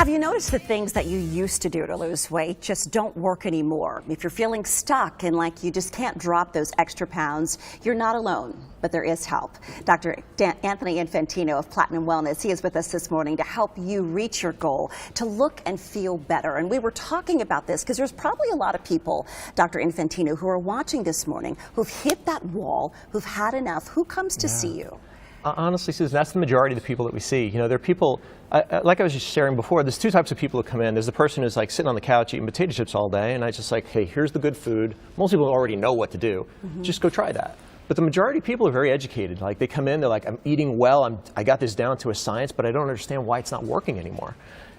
Have you noticed the things that you used to do to lose weight just don't work anymore? If you're feeling stuck and like you just can't drop those extra pounds, you're not alone, but there is help. Dr. Anthony Infantino of Platinum Wellness, he is with us this morning to help you reach your goal, to look and feel better. And we were talking about this because there's probably a lot of people, Dr. Infantino, who are watching this morning, who've hit that wall, who've had enough. Who comes to see you? Honestly, Susan, that's the majority of the people that we see. You know, there are people, like I was just sharing before, there's two types of people who come in. There's the person who's like sitting on the couch eating potato chips all day, and I just like, hey, here's the good food. Most people already know what to do. Just go try that. But the majority of people are very educated. Like they come in, they're like, I'm eating well, I got this down to a science, but I don't understand why it's not working anymore.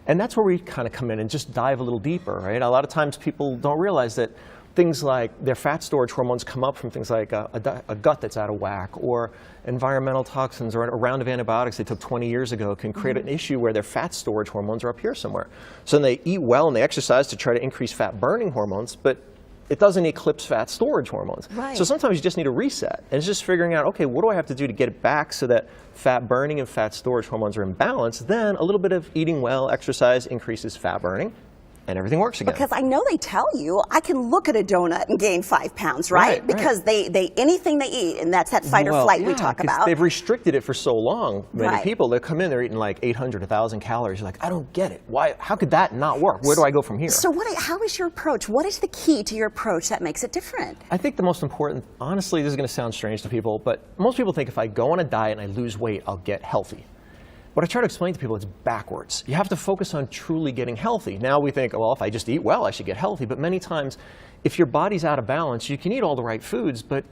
And that's where we kind of come in and just dive a little deeper, right? A lot of times people don't realize that things like their fat storage hormones come up from things like a gut that's out of whack, or environmental toxins, or a round of antibiotics they took 20 years ago can create an issue where their fat storage hormones are up here somewhere. So then they eat well and they exercise to try to increase fat burning hormones, but it doesn't eclipse fat storage hormones. Right. So sometimes you just need a reset. And it's just figuring out, okay, what do I have to do to get it back so that fat burning and fat storage hormones are in balance? Then a little bit of eating well, exercise increases fat burning, and everything works again. Because I know they tell you, I can look at a donut and gain 5 pounds, right? Because they anything they eat, and that's that fight or flight we talk about. They've restricted it for so long. Many people, they come in, they're eating like 800, 1,000 calories. You're like, I don't get it. Why? How could that not work? Where do I go from here? So how is your approach? What is the key to your approach that makes it different? I think the most important, honestly, this is going to sound strange to people, but most people think if I go on a diet and I lose weight, I'll get healthy. What I try to explain to people is backwards. You have to focus on truly getting healthy. Now we think, well, if I just eat well, I should get healthy. But many times, if your body's out of balance, you can eat all the right foods, but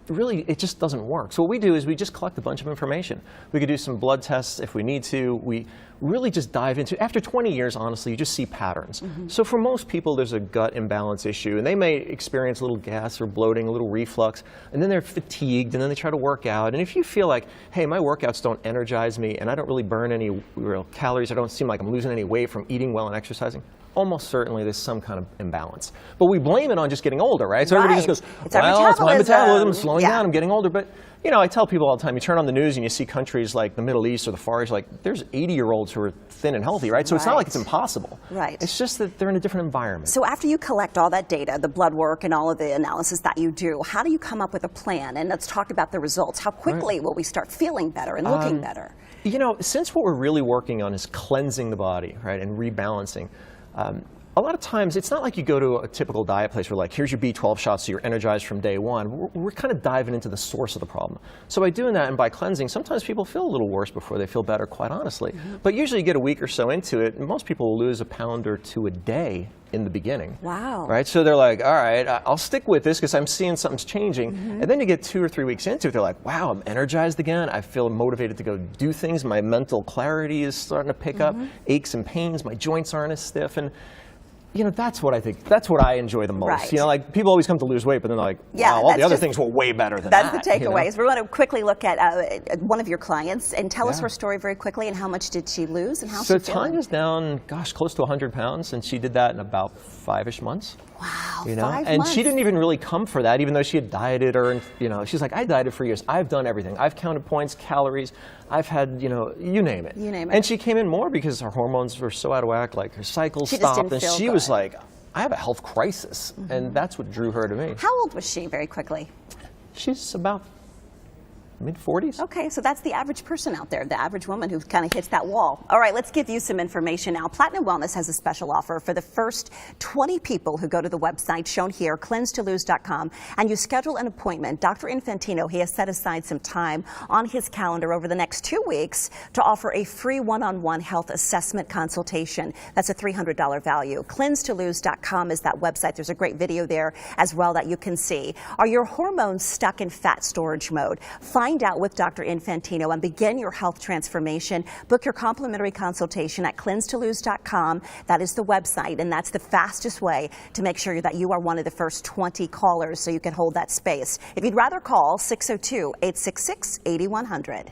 really, it just doesn't work. So what we do is we just collect a bunch of information. We could do some blood tests if we need to. We really just dive into, after 20 years, honestly, you just see patterns. So for most people, there's a gut imbalance issue, and they may experience a little gas or bloating, a little reflux, and then they're fatigued, and then they try to work out. And if you feel like, hey, my workouts don't energize me, and I don't really burn any real calories, I don't seem like I'm losing any weight from eating well and exercising, almost certainly there's some kind of imbalance. But we blame it on just getting older, right? So everybody just goes, well, it's my metabolism, it's slowing down, I'm getting older. But you know, I tell people all the time, you turn on the news and you see countries like the Middle East or the Far East, like there's 80-year-olds who are thin and healthy, right? So it's not like it's impossible. Right. It's just that they're in a different environment. So after you collect all that data, the blood work and all of the analysis that you do, how do you come up with a plan? And let's talk about the results. How quickly will we start feeling better and looking better? You know, since what we're really working on is cleansing the body, right, and rebalancing, a lot of times, it's not like you go to a typical diet place where like, here's your B12 shots so you're energized from day one. We're kind of diving into the source of the problem. So by doing that and by cleansing, sometimes people feel a little worse before they feel better, quite honestly. But usually you get a week or so into it, and most people will lose a pound or two a day in the beginning. Wow. Right? So they're like, all right, I'll stick with this because I'm seeing something's changing. And then you get 2 or 3 weeks into it, they're like, wow, I'm energized again. I feel motivated to go do things. My mental clarity is starting to pick up. Aches and pains, my joints aren't as stiff. And you know, that's what I think, that's what I enjoy the most. Right. You know, like people always come to lose weight, but then they're like, wow, all the other things were way better than that. That's the takeaways. You know? We want to quickly look at one of your clients and tell us her story very quickly and how much did she lose and how's she feeling? So Tanya's down, gosh, close to 100 pounds, and she did that in about 5-ish months. Wow, you know? 5 and months. She didn't even really come for that, even though she had dieted or, you know, she's like, I dieted for years. I've done everything. I've counted points, calories. I've had, you know, you name it. You name it. And she came in more because her hormones were so out of whack, like her cycle stopped, and she was like, I have a health crisis, and that's what drew her to me. How old was she, very quickly? She's about mid-40s. Okay, so that's the average person out there, the average woman who kind of hits that wall. All right, let's give you some information now. Platinum Wellness has a special offer for the first 20 people who go to the website shown here, cleansetolose.com, and you schedule an appointment. Dr. Infantino, he has set aside some time on his calendar over the next 2 weeks to offer a free one-on-one health assessment consultation. That's a $300 value. Cleansetolose.com is that website. There's a great video there as well that you can see. Are your hormones stuck in fat storage mode? Find out with Dr. Infantino and begin your health transformation. Book your complimentary consultation at cleansetolose.com. That is the website, and that's the fastest way to make sure that you are one of the first 20 callers so you can hold that space. If you'd rather call, 602-866-8100.